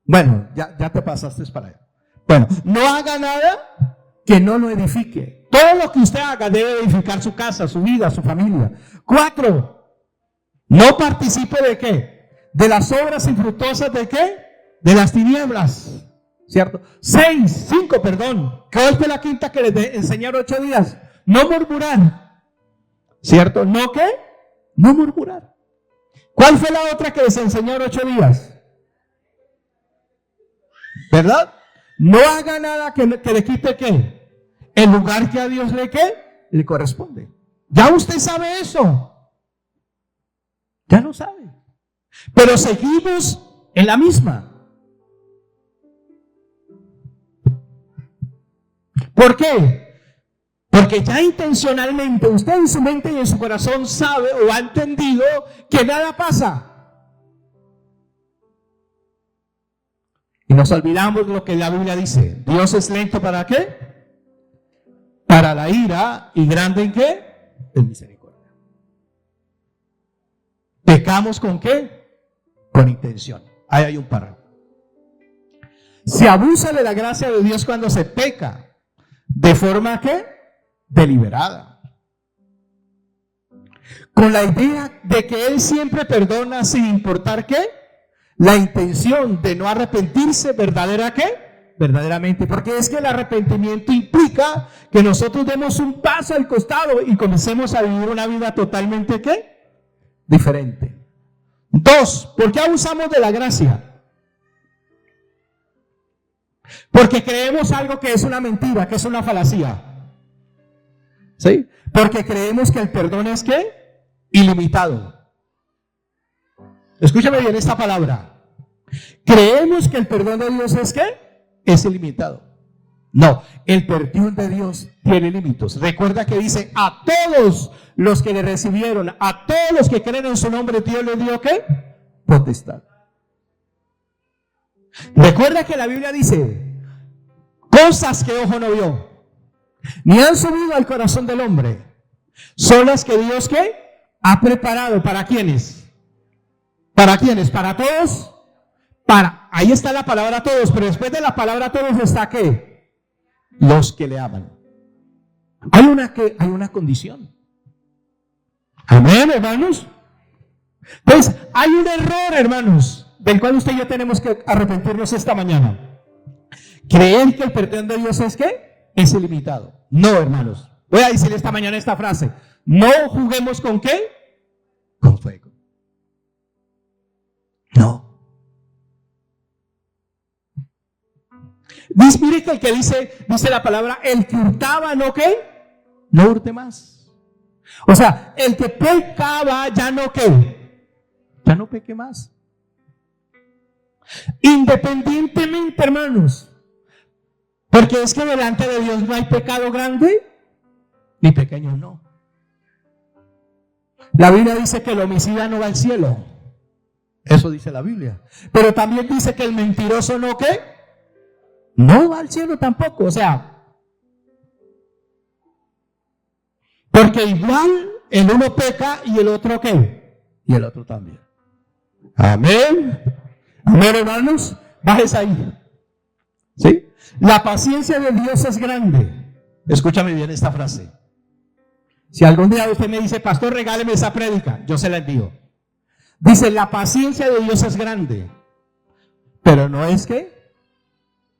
Bueno, ya te pasaste para allá. Bueno, no haga nada que no lo edifique. Todo lo que usted haga debe edificar su casa, su vida, su familia. 4, no participe ¿de qué? De las obras infructuosas ¿de qué? De las tinieblas. ¿Cierto? 5, perdón. ¿Cuál fue la quinta que les enseñaron 8 días? No murmurar. ¿Cierto? ¿No qué? No murmurar. ¿Cuál fue la otra que les enseñaron 8 días? ¿Verdad? No haga nada que le quite ¿qué? El lugar que a Dios le corresponde. Ya usted sabe eso. Ya lo sabe. Pero seguimos en la misma. ¿Por qué? Porque ya intencionalmente usted en su mente y en su corazón sabe o ha entendido que nada pasa. Y nos olvidamos lo que la Biblia dice. Dios es lento ¿para qué? Para la ira y grande ¿en qué? En misericordia. ¿Pecamos con qué? Con intención. Ahí hay un párrafo. Se abusa de la gracia de Dios cuando se peca. ¿De forma qué? Deliberada. Con la idea de que Él siempre perdona sin importar qué. La intención de no arrepentirse verdadera qué. Verdaderamente. Porque es que el arrepentimiento implica que nosotros demos un paso al costado y comencemos a vivir una vida totalmente qué. Diferente. 2. ¿Por qué abusamos de la gracia? Porque creemos algo que es una mentira, que es una falacia. ¿Sí? Porque creemos que el perdón es ¿qué? Ilimitado. Escúchame bien esta palabra. Creemos que el perdón de Dios es ¿qué? Es ilimitado. No, el perdón de Dios tiene límites. Recuerda que dice a todos los que le recibieron, a todos los que creen en su nombre, Dios le dio ¿qué? Potestad. Recuerda que la Biblia dice cosas que ojo no vio ni han subido al corazón del hombre, son las que Dios ¿qué? Ha preparado. ¿Para quiénes? ¿Para quiénes? ¿Para todos? Ahí está la palabra todos, pero después de la palabra todos está ¿qué? Los que le aman. Hay una condición. Amén, hermanos. Pues hay un error, hermanos, del cual usted y yo tenemos que arrepentirnos esta mañana. Creer que el perdón de Dios es ¿qué? Es ilimitado. No, hermanos. Voy a decir esta mañana esta frase. No juguemos ¿con qué? Con fuego. No. Mire que el que dice la palabra, el que hurtaba, ¿no qué? No hurte más. O sea, el que pecaba, ya no ¿qué? Ya no peque más. Independientemente, hermanos, porque es que delante de Dios no hay pecado grande ni pequeño, no. La Biblia dice que el homicida no va al cielo. Eso dice la Biblia. Pero también dice que el mentiroso no ¿qué? No va al cielo tampoco. O sea, porque igual el uno peca y el otro ¿qué? Y el otro también. Amén. Amén, hermanos. Bájese ahí. ¿Sí? La paciencia de Dios es grande. Escúchame bien esta frase. Si algún día usted me dice, pastor, regáleme esa prédica, yo se la envío. Dice, la paciencia de Dios es grande, pero no es ¿qué?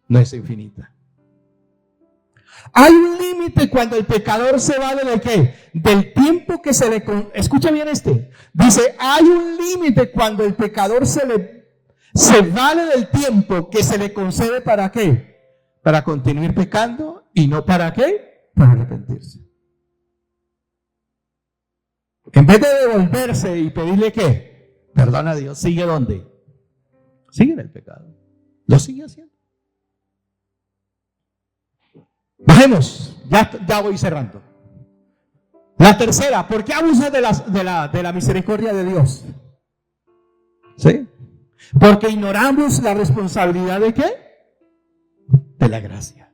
No es infinita. Hay un límite cuando el pecador se vale de ¿qué? Del tiempo que se le... Escucha bien este. Dice, hay un límite cuando el pecador se vale del tiempo que se le concede ¿para qué? Para continuar pecando y no ¿para qué? Para arrepentirse. En vez de devolverse y pedirle ¿qué? Perdón a Dios, ¿sigue dónde? Sigue en el pecado. Lo sigue haciendo. Bajemos, ya voy cerrando. La tercera, ¿por qué abusas de la misericordia de Dios? ¿Sí? Porque ignoramos la responsabilidad de ¿qué? de la gracia.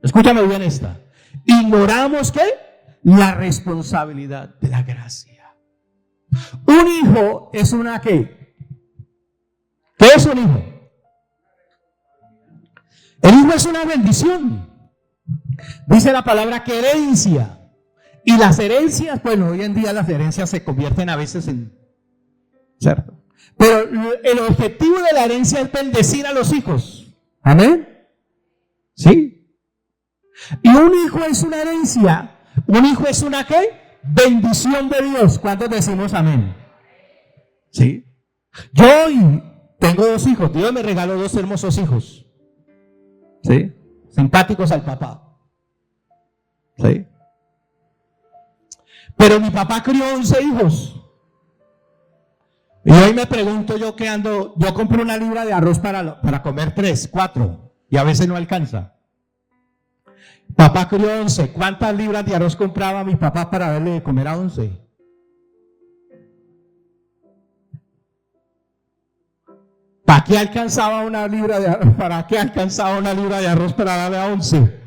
Escúchame bien esta. Ignoramos, ¿qué? La responsabilidad de la gracia. Un hijo es una ¿qué? ¿Qué es un hijo? El hijo es una bendición. Dice la palabra que herencia. Y las herencias, bueno, hoy en día las herencias se convierten a veces en, ¿cierto? Pero el objetivo de la herencia es bendecir a los hijos. ¿Amén? ¿Sí? Y un hijo es una herencia. Un hijo es una ¿qué? Bendición de Dios. ¿Cuántos decimos amén? ¿Sí? Yo hoy tengo 2 hijos. Dios me regaló 2 hermosos hijos. ¿Sí? Simpáticos al papá. ¿Sí? Pero mi papá crió 11 hijos. Y hoy me pregunto yo qué ando, yo compro una libra de arroz para comer 3, 4, y a veces no alcanza. Papá crió 11. ¿Cuántas libras de arroz compraba mi papá para darle de comer a 11? ¿Para qué alcanzaba una libra de arroz? ¿Para qué alcanzaba una libra de arroz para darle a 11?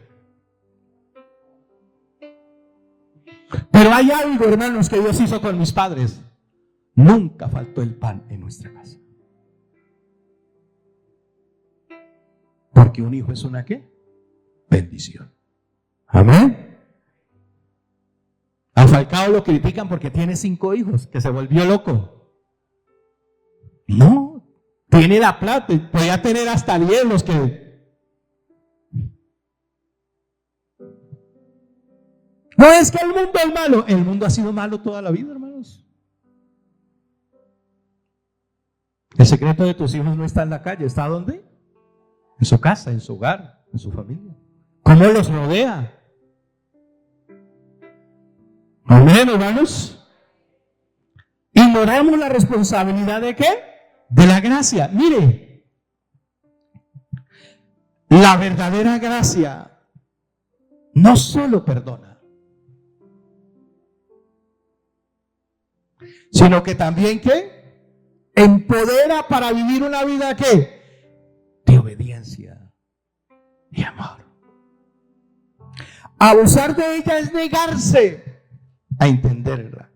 Pero hay algo, hermanos, que Dios hizo con mis padres. Nunca faltó el pan en nuestra casa. Porque un hijo es una ¿qué? Bendición. Amén. Al Falcao lo critican porque tiene 5 hijos, que se volvió loco. No, tiene la plata, podía tener hasta 10 los que... No es que el mundo es malo, el mundo ha sido malo toda la vida, hermanos. El secreto de tus hijos no está en la calle, ¿está dónde? En su casa, en su hogar, en su familia. ¿Cómo los rodea? Amén, hermanos. Ignoramos la responsabilidad de ¿qué? De la gracia. Mire, la verdadera gracia no solo perdona, sino que también ¿qué? Empodera para vivir una vida ¿qué? De obediencia y amor. Abusar de ella es negarse a entenderla,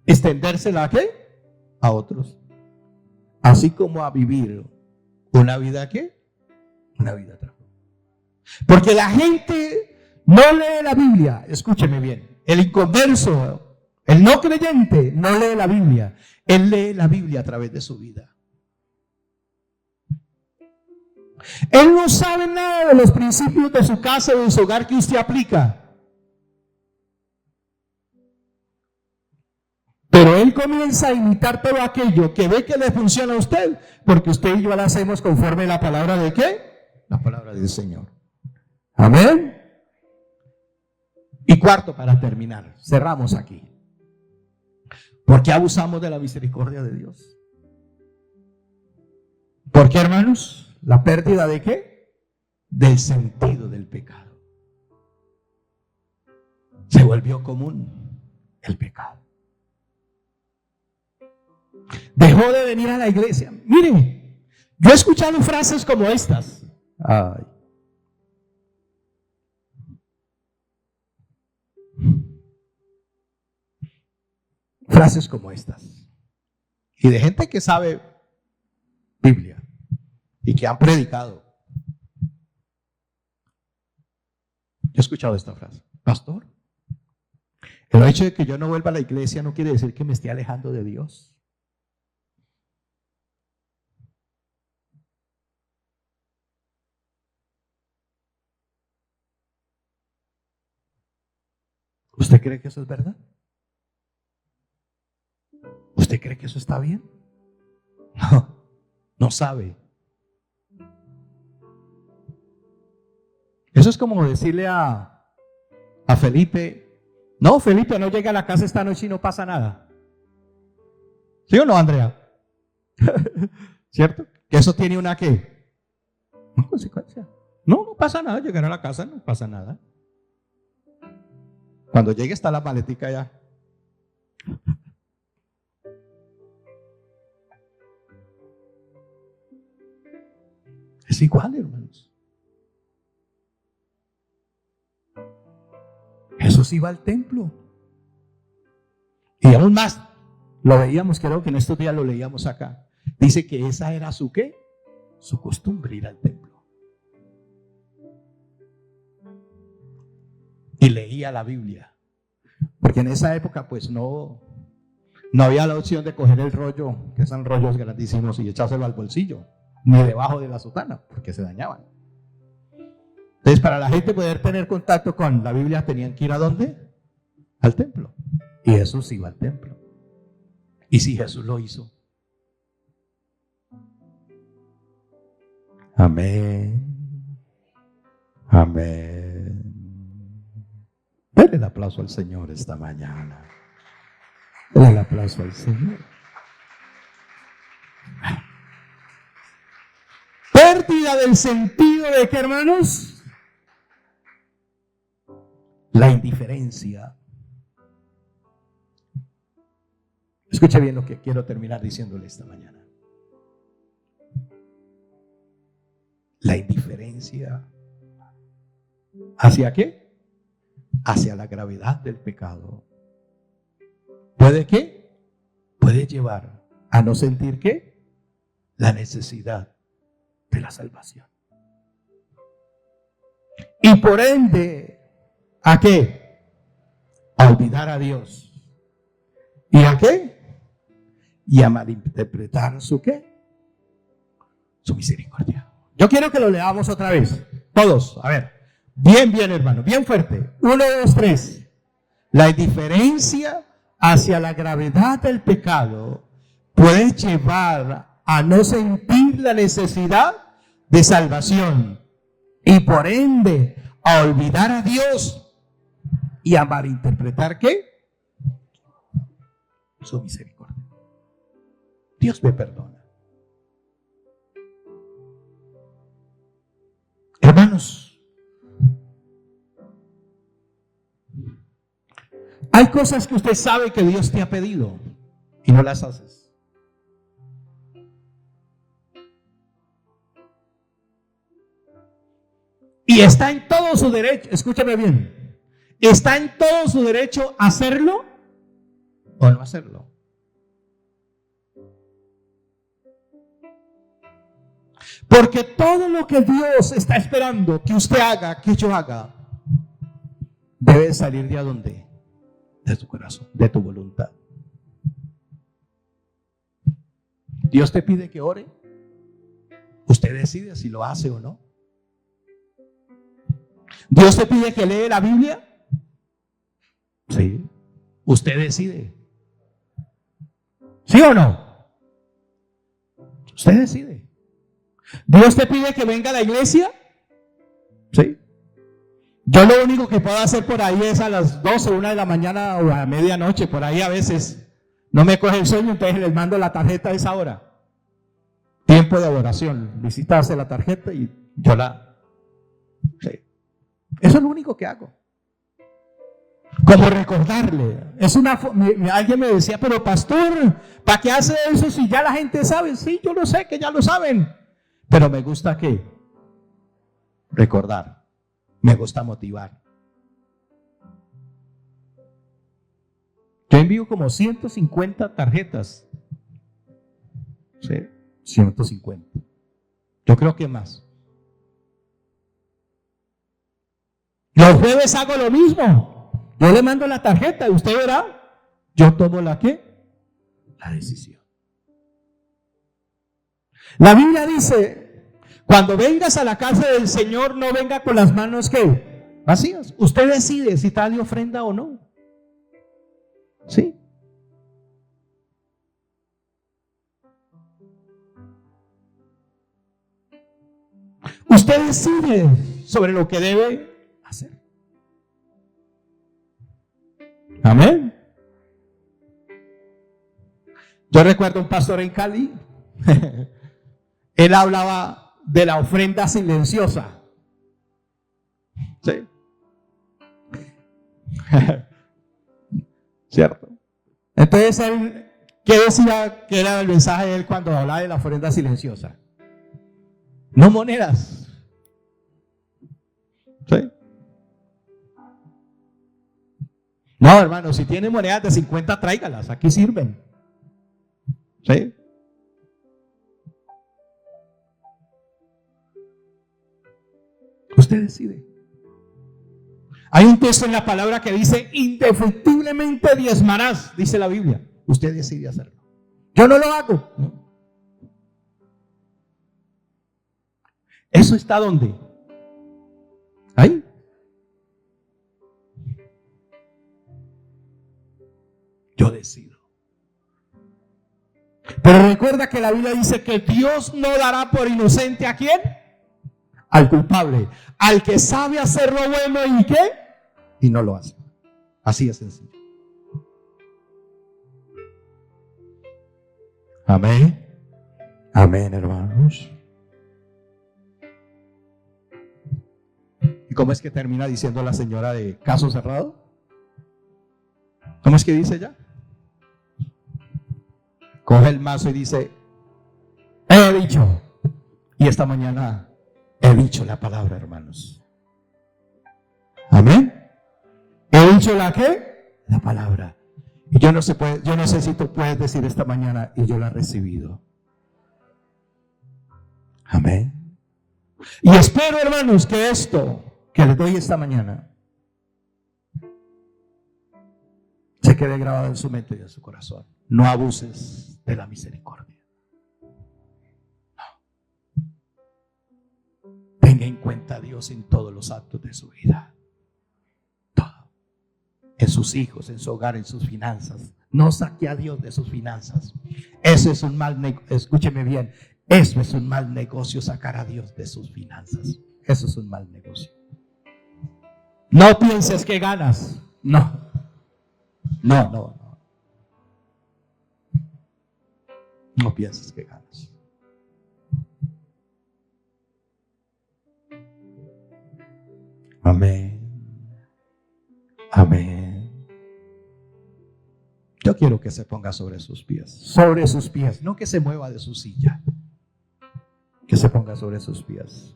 extendérsela ¿a qué? A otros, así como a vivir una vida ¿qué? Una vida tranquila. Porque la gente no lee la Biblia, escúcheme bien, el inconverso, el no creyente no lee la Biblia, él lee la Biblia a través de su vida. Él no sabe nada de los principios de su casa o de su hogar que usted aplica. Pero él comienza a imitar todo aquello que ve que le funciona a usted, porque usted y yo lo hacemos conforme a la palabra de ¿qué? La palabra del Señor. Amén. Y cuarto, para terminar, cerramos aquí. ¿Por qué abusamos de la misericordia de Dios? ¿Por qué, hermanos? ¿La pérdida de qué? Del sentido del pecado. Se volvió común el pecado. Dejó de venir a la iglesia. Mire, yo he escuchado frases como estas. Ay. Frases como estas. Y de gente que sabe Biblia y que han predicado. Yo he escuchado esta frase. Pastor, el hecho de que yo no vuelva a la iglesia no quiere decir que me esté alejando de Dios. ¿Usted cree que eso es verdad? ¿Usted cree que eso está bien? No, no sabe. Eso es como decirle a Felipe, no, Felipe, no llega a la casa esta noche y no pasa nada. ¿Sí o no, Andrea? ¿Cierto? Que eso tiene una ¿qué? Una consecuencia. No, no pasa nada, llegar a la casa no pasa nada. Cuando llegue está la maletica ya. Es igual, hermanos. Jesús iba al templo. Y aún más, lo veíamos, creo que en estos días lo leíamos acá. Dice que esa era su ¿qué? Su costumbre, ir al templo. Y leía la Biblia. Porque en esa época pues no había la opción de coger el rollo, que son rollos grandísimos, y echárselo al bolsillo, ni debajo de la sotana, porque se dañaban. Entonces, para la gente poder tener contacto con la Biblia, tenían que ir ¿a dónde? Al templo. Y Jesús iba al templo. Y si Jesús lo hizo. Amén. Amén. Denle el aplauso al Señor esta mañana. Denle el aplauso al Señor. Pérdida del sentido de qué, hermanos? La indiferencia. Escuche bien lo que quiero terminar diciéndole esta mañana. La indiferencia. ¿Hacia qué? Hacia la gravedad del pecado. ¿Puede qué? Puede llevar a no sentir qué? La necesidad de la salvación. Y por ende, ¿a qué? A olvidar a Dios. ¿Y a qué? Y a malinterpretar su qué? Su misericordia. Yo quiero que lo leamos otra vez. Todos, a ver. Bien, hermano, bien fuerte. 1, 2, 3. La indiferencia hacia la gravedad del pecado puede llevar a no sentir la necesidad de salvación y por ende a olvidar a Dios y a malinterpretar ¿qué? Su misericordia. Dios me perdona. Hermanos, hay cosas que usted sabe que Dios te ha pedido y no las haces. Y está en todo su derecho, escúchame bien, está en todo su derecho hacerlo o no hacerlo. Porque todo lo que Dios está esperando que usted haga, que yo haga, debe salir de ¿dónde? De tu corazón, de tu voluntad. Dios te pide que ore. Usted decide si lo hace o no. Dios te pide que lee la Biblia. Sí. Usted decide. ¿Sí o no? Usted decide. Dios te pide que venga a la iglesia. Sí. Yo lo único que puedo hacer por ahí es a las 12, 1 de la mañana o a medianoche, por ahí a veces no me coge el sueño, entonces les mando la tarjeta a esa hora. Tiempo de adoración, visitarse la tarjeta y yo la... Sí. Eso es lo único que hago. Como recordarle. Alguien me decía, pero pastor, ¿para qué hace eso si ya la gente sabe? Sí, yo lo sé que ya lo saben. Pero me gusta ¿qué? Recordar. Me gusta motivar. Yo envío como 150 tarjetas. ¿Sí? 150. Yo creo que más. Los jueves hago lo mismo. Yo le mando la tarjeta y usted verá. Yo tomo la ¿qué? La decisión. La Biblia dice, cuando vengas a la casa del Señor, no venga con las manos ¿qué? Vacías. Usted decide si está de ofrenda o no. ¿Sí? Usted decide sobre lo que debe hacer. Amén. Yo recuerdo un pastor en Cali. Él hablaba de la ofrenda silenciosa. ¿Sí? ¿Cierto? Entonces él, ¿qué decía que era el mensaje de él cuando hablaba de la ofrenda silenciosa? No monedas. ¿Sí? No, hermano, si tiene monedas de 50, tráigalas, aquí sirven. ¿Sí? Usted decide. Hay un texto en la palabra que dice, indefectiblemente diezmarás, dice la Biblia. Usted decide hacerlo. Yo no lo hago. No. ¿Eso está dónde? Ahí. Yo decido. Pero recuerda que la Biblia dice que Dios no dará por inocente ¿a quién? Al culpable, al que sabe hacer lo bueno y ¿qué? Y no lo hace. Así es sencillo. Amén. Amén, hermanos. ¿Y cómo es que termina diciendo la señora de caso cerrado? ¿Cómo es que dice ella? Coge el mazo y dice, he dicho. Y esta mañana he dicho la palabra, hermanos. Amén. He dicho la ¿qué? La palabra. Y yo no sé si tú puedes decir esta mañana y yo la he recibido. Amén. Y espero, hermanos, que esto que les doy esta mañana se quede grabado en su mente y en su corazón. No abuses de la misericordia. No. Tenga en cuenta a Dios en todos los actos de su vida. Todo. En sus hijos, en su hogar, en sus finanzas. No saque a Dios de sus finanzas. Eso es un mal negocio. Escúcheme bien. Eso es un mal negocio, sacar a Dios de sus finanzas. Eso es un mal negocio. No pienses que ganas. No. No. No pienses que ganas. Amén. Amén. Yo quiero que se ponga sobre sus pies. Sobre sus pies. No que se mueva de su silla. Que se ponga sobre sus pies.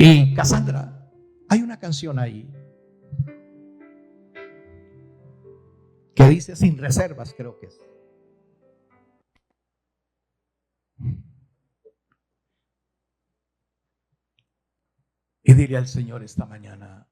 Y Cassandra, hay una canción ahí que dice sin reservas, creo que es. Y dile al Señor esta mañana,